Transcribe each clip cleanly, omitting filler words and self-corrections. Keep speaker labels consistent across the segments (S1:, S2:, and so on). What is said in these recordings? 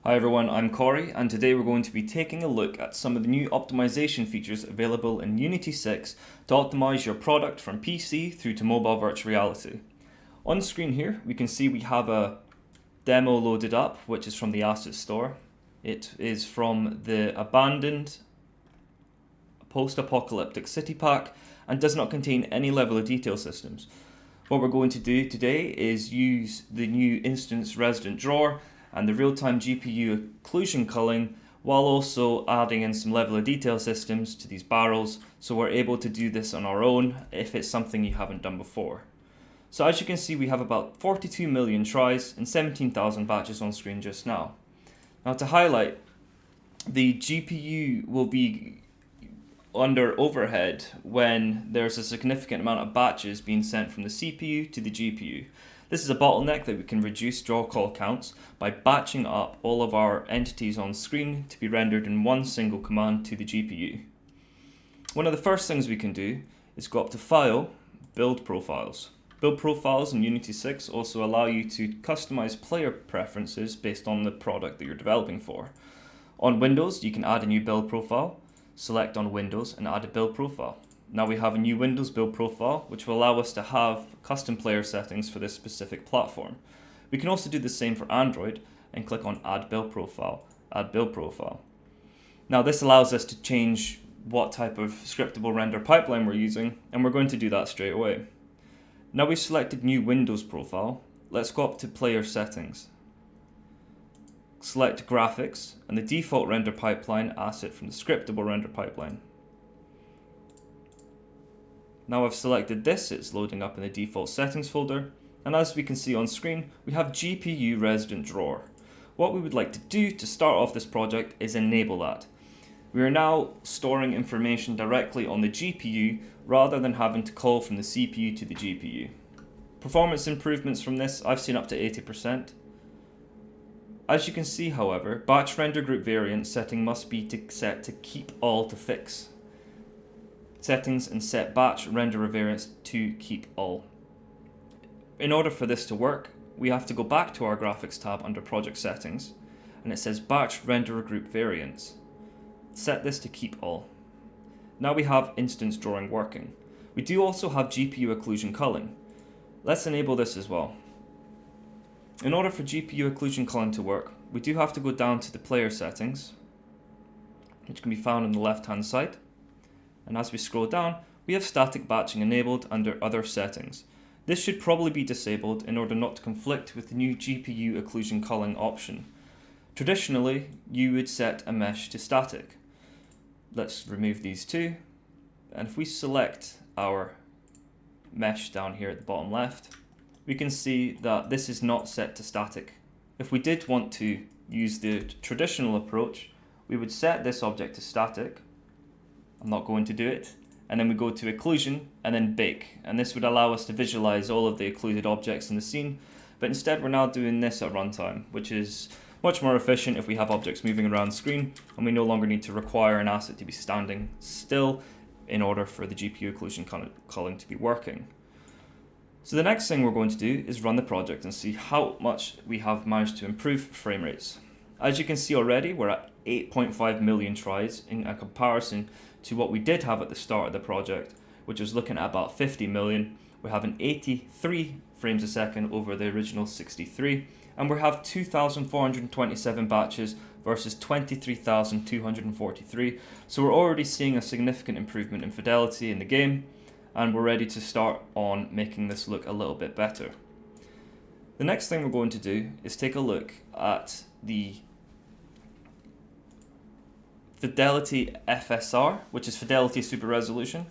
S1: Hi everyone, I'm Corey, and today we're going to be taking a look at some of the new optimization features available in Unity 6 to optimize your product from PC through to mobile virtual reality. On screen here, we can see we have a demo loaded up, which is from the asset store. It is from the abandoned post-apocalyptic city pack and does not contain any level of detail systems. What we're going to do today is use the new instance resident drawer and the real-time GPU occlusion culling while also adding in some level of detail systems to these barrels, so we're able to do this on our own if it's something you haven't done before. So as you can see, we have about 42 million tries and 17,000 batches on screen just now. Now to highlight, the GPU will be under overhead when there's a significant amount of batches being sent from the CPU to the GPU. This is a bottleneck that we can reduce draw call counts by batching up all of our entities on screen to be rendered in one single command to the GPU. One of the first things we can do is go up to File, Build Profiles. Build Profiles in Unity 6 also allow you to customize player preferences based on the product that you're developing for. On Windows, you can add a new build profile, select on Windows and add a build profile. Now we have a new Windows build profile, which will allow us to have custom player settings for this specific platform. We can also do the same for Android and click on Add Build Profile, Add Build Profile. Now this allows us to change what type of scriptable render pipeline we're using, and we're going to do that straight away. Now we've selected new Windows profile, let's go up to Player Settings. Select Graphics and the default render pipeline asset from the scriptable render pipeline. Now I've selected this, it's loading up in the default settings folder, and as we can see on screen, we have GPU resident drawer. What we would like to do to start off this project is enable that. We are now storing information directly on the GPU rather than having to call from the CPU to the GPU. Performance improvements from this I've seen up to 80%. As you can see, however, batch render group variant setting must be set to keep all to fix. Settings and set batch render variance to keep all. In order for this to work, we have to go back to our graphics tab under project settings, and it says batch render group variance. Set this to keep all. Now we have instance drawing working. We do also have GPU occlusion culling. Let's enable this as well. In order for GPU occlusion culling to work, we do have to go down to the player settings, which can be found on the left hand side. And as we scroll down, we have static batching enabled under other settings. This should probably be disabled in order not to conflict with the new GPU occlusion culling option. Traditionally, you would set a mesh to static. Let's remove these two. And if we select our mesh down here at the bottom left, we can see that this is not set to static. If we did want to use the traditional approach, we would set this object to static. I'm not going to do it. And then we go to occlusion and then bake. And this would allow us to visualize all of the occluded objects in the scene. But instead we're now doing this at runtime, which is much more efficient if we have objects moving around the screen and we no longer need to require an asset to be standing still in order for the GPU occlusion culling to be working. So the next thing we're going to do is run the project and see how much we have managed to improve frame rates. As you can see already, we're at 8.5 million tries in a comparison to what we did have at the start of the project, which was looking at about 50 million. We have an 83 frames a second over the original 63, and we have 2,427 batches versus 23,243. So we're already seeing a significant improvement in fidelity in the game, and we're ready to start on making this look a little bit better. The next thing we're going to do is take a look at the Fidelity FSR, which is Fidelity Super Resolution.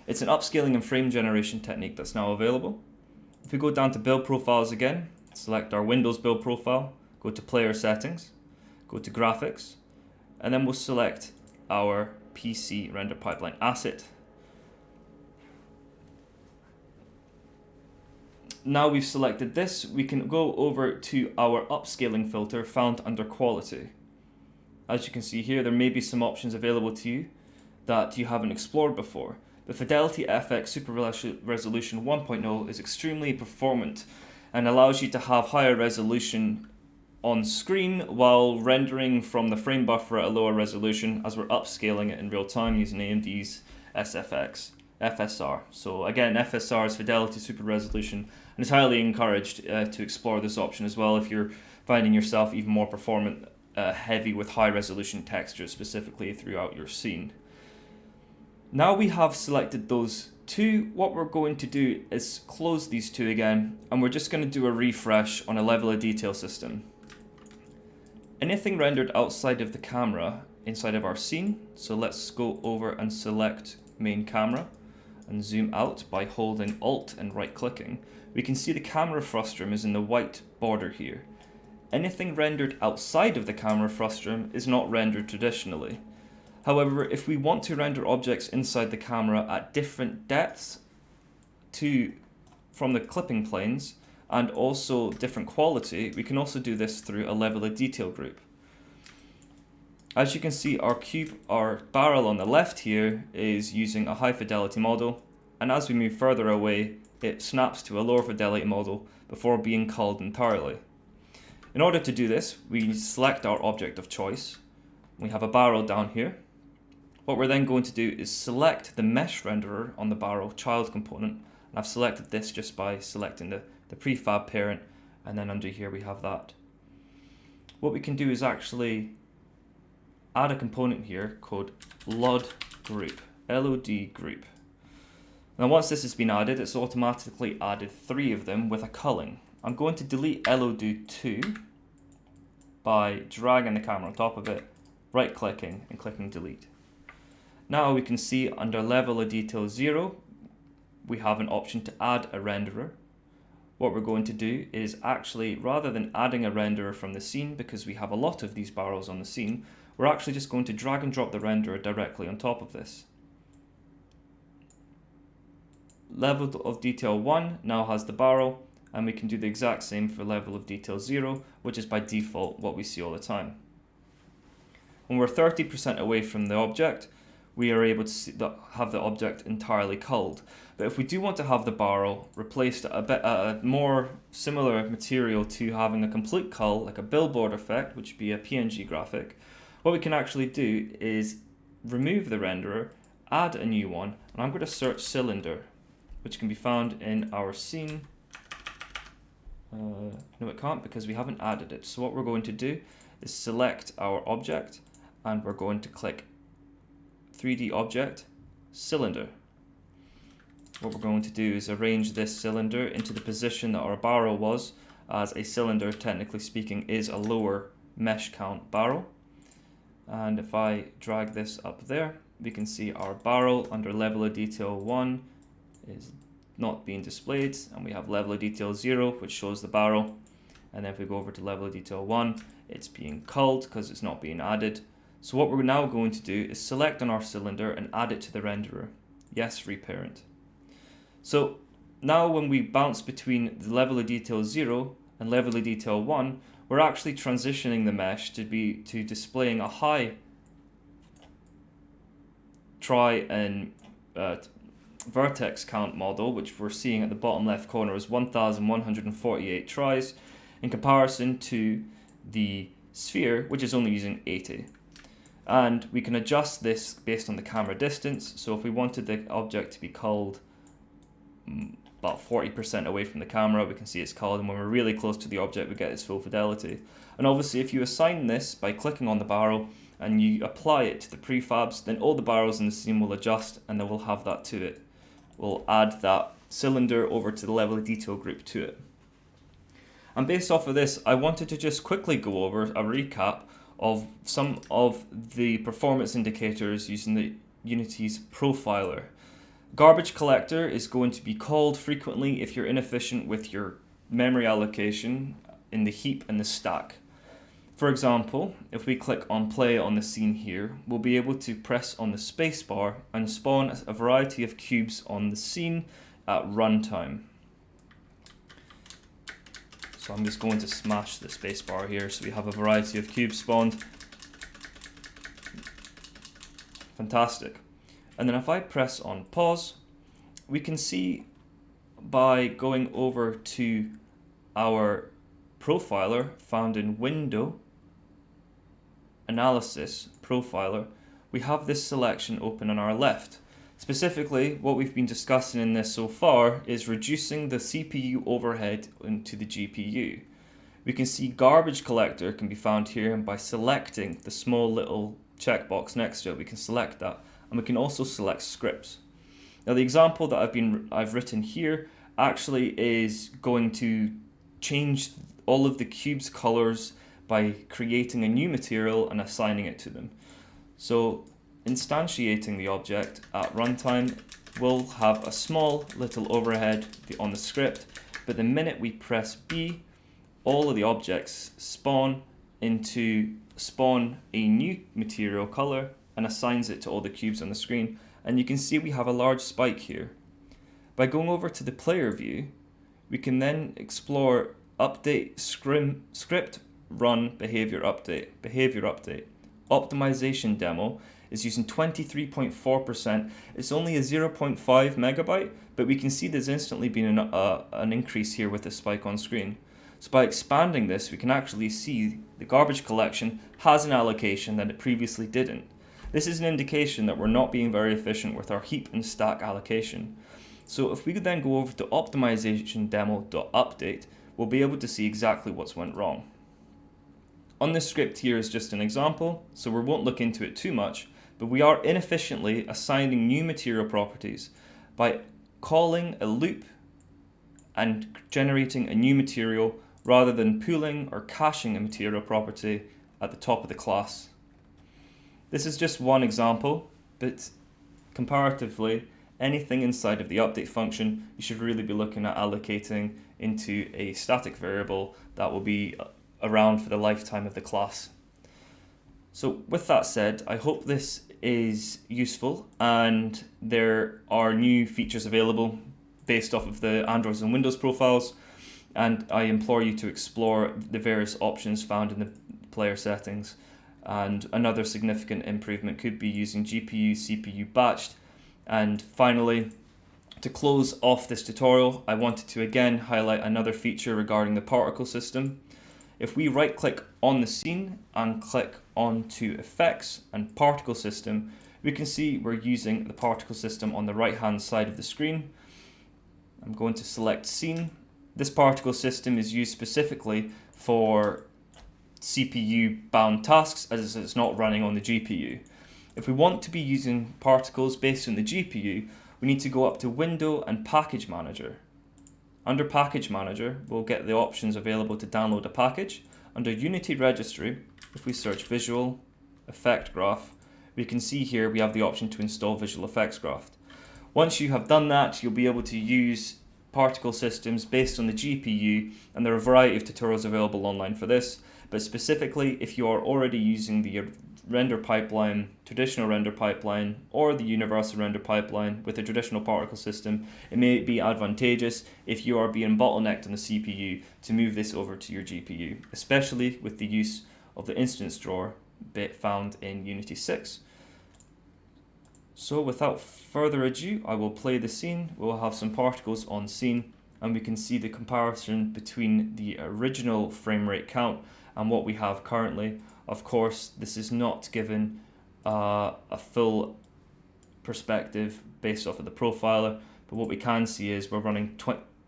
S1: It's an upscaling and frame generation technique that's now available. If we go down to build profiles again, select our Windows build profile, go to player settings, go to graphics, and then we'll select our PC render pipeline asset. Now we've selected this, we can go over to our upscaling filter found under quality. As you can see here, there may be some options available to you that you haven't explored before. The Fidelity FX Super Resolution 1.0 is extremely performant and allows you to have higher resolution on screen while rendering from the frame buffer at a lower resolution as we're upscaling it in real time using AMD's FSR. So again, FSR is Fidelity Super Resolution, and it's highly encouraged to explore this option as well if you're finding yourself even more performant heavy with high resolution textures specifically throughout your scene. Now we have selected those two, what we're going to do is close these two again, and we're just going to do a refresh on a level of detail system. Anything rendered outside of the camera inside of our scene, so let's go over and select main camera and zoom out by holding Alt and right clicking. We can see the camera frustum is in the white border here. Anything rendered outside of the camera frustum is not rendered traditionally. However, if we want to render objects inside the camera at different depths from the clipping planes and also different quality, we can also do this through a level of detail group. As you can see, our barrel on the left here is using a high fidelity model, and as we move further away, it snaps to a lower fidelity model before being culled entirely. In order to do this, we select our object of choice. We have a barrel down here. What we're then going to do is select the mesh renderer on the barrel child component, and I've selected this just by selecting the prefab parent, and then under here we have that. What we can do is actually add a component here called LOD group, LOD group. Now once this has been added, it's automatically added 3 of them with a culling. I'm going to delete LOD2 by dragging the camera on top of it, right clicking and clicking delete. Now we can see under level of detail 0, we have an option to add a renderer. What we're going to do is actually, rather than adding a renderer from the scene, because we have a lot of these barrels on the scene, we're actually just going to drag and drop the renderer directly on top of this. Level of detail 1 now has the barrel, and we can do the exact same for level of detail 0, which is by default what we see all the time. When we're 30% away from the object, we are able to have the object entirely culled. But if we do want to have the barrel replaced at a more similar material to having a complete cull, like a billboard effect, which would be a PNG graphic, what we can actually do is remove the renderer, add a new one, and I'm going to search cylinder, which can be found in our scene. No, it can't because we haven't added it. So what we're going to do is select our object, and we're going to click 3D object, cylinder. What we're going to do is arrange this cylinder into the position that our barrel was, as a cylinder, technically speaking, is a lower mesh count barrel. And if I drag this up there, we can see our barrel under level of detail 1 is not being displayed, and we have level of detail 0, which shows the barrel. And then if we go over to level of detail 1, it's being culled because it's not being added. So what we're now going to do is select on our cylinder and add it to the renderer. Yes, reparent. So now when we bounce between the level of detail 0 and level of detail 1, we're actually transitioning the mesh to displaying a high try and vertex count model, which we're seeing at the bottom left corner is 1148 tries in comparison to the sphere, which is only using 80. And we can adjust this based on the camera distance. So if we wanted the object to be culled about 40% away from the camera, we can see it's culled, and when we're really close to the object, we get its full fidelity. And obviously if you assign this by clicking on the barrel and you apply it to the prefabs, then all the barrels in the scene will adjust, and then we'll have that to it. We'll add that cylinder over to the level of detail group to it. And based off of this, I wanted to just quickly go over a recap of some of the performance indicators using the Unity's profiler. Garbage collector is going to be called frequently if you're inefficient with your memory allocation in the heap and the stack. For example, if we click on play on the scene here, we'll be able to press on the spacebar and spawn a variety of cubes on the scene at runtime. So I'm just going to smash the spacebar here so we have a variety of cubes spawned. Fantastic. And then if I press on pause, we can see by going over to our profiler found in Window, Analysis, Profiler, we have this selection open on our left. Specifically, what we've been discussing in this so far is reducing the CPU overhead into the GPU. We can see garbage collector can be found here, and by selecting the small little checkbox next to it, we can select that, and we can also select scripts. Now the example that I've written here actually is going to change all of the cube's colors by creating a new material and assigning it to them. So instantiating the object at runtime will have a small little overhead on the script, but the minute we press B, all of the objects spawn a new material color and assigns it to all the cubes on the screen. And you can see we have a large spike here. By going over to the player view, we can then explore update script run behavior update. Optimization demo is using 23.4%. It's only a 0.5 megabyte, but we can see there's instantly been an increase here with the spike on screen. So by expanding this, we can actually see the garbage collection has an allocation that it previously didn't. This is an indication that we're not being very efficient with our heap and stack allocation. So if we could then go over to optimization demo.update, we'll be able to see exactly what's went wrong. On this script here is just an example, so we won't look into it too much, but we are inefficiently assigning new material properties by calling a loop and generating a new material rather than pooling or caching a material property at the top of the class. This is just one example, but comparatively, anything inside of the update function, you should really be looking at allocating into a static variable that will be around for the lifetime of the class. So with that said, I hope this is useful, and there are new features available based off of the Android and Windows profiles, and I implore you to explore the various options found in the player settings. And another significant improvement could be using GPU, CPU batched. And finally, to close off this tutorial, I wanted to again highlight another feature regarding the particle system. If we right click on the scene and click onto effects and particle system, we can see we're using the particle system on the right hand side of the screen. I'm going to select scene. This particle system is used specifically for CPU bound tasks, as it's not running on the GPU. If we want to be using particles based on the GPU, we need to go up to Window and Package Manager. Under Package Manager, we'll get the options available to download a package. Under Unity Registry, if we search Visual Effect Graph, we can see here we have the option to install Visual Effects Graph. Once you have done that, you'll be able to use particle systems based on the GPU, and there are a variety of tutorials available online for this. But specifically, if you are already using the render pipeline, traditional render pipeline, or the universal render pipeline with a traditional particle system, it may be advantageous if you are being bottlenecked on the CPU to move this over to your GPU, especially with the use of the instance drawer bit found in Unity 6. So without further ado, I will play the scene. We'll have some particles on scene, and we can see the comparison between the original frame rate count and what we have currently. Of course, this is not given a full perspective based off of the profiler, but what we can see is we're running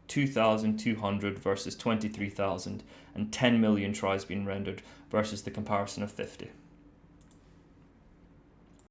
S1: 2,200 versus 23,000 and 10 million tries being rendered versus the comparison of 50.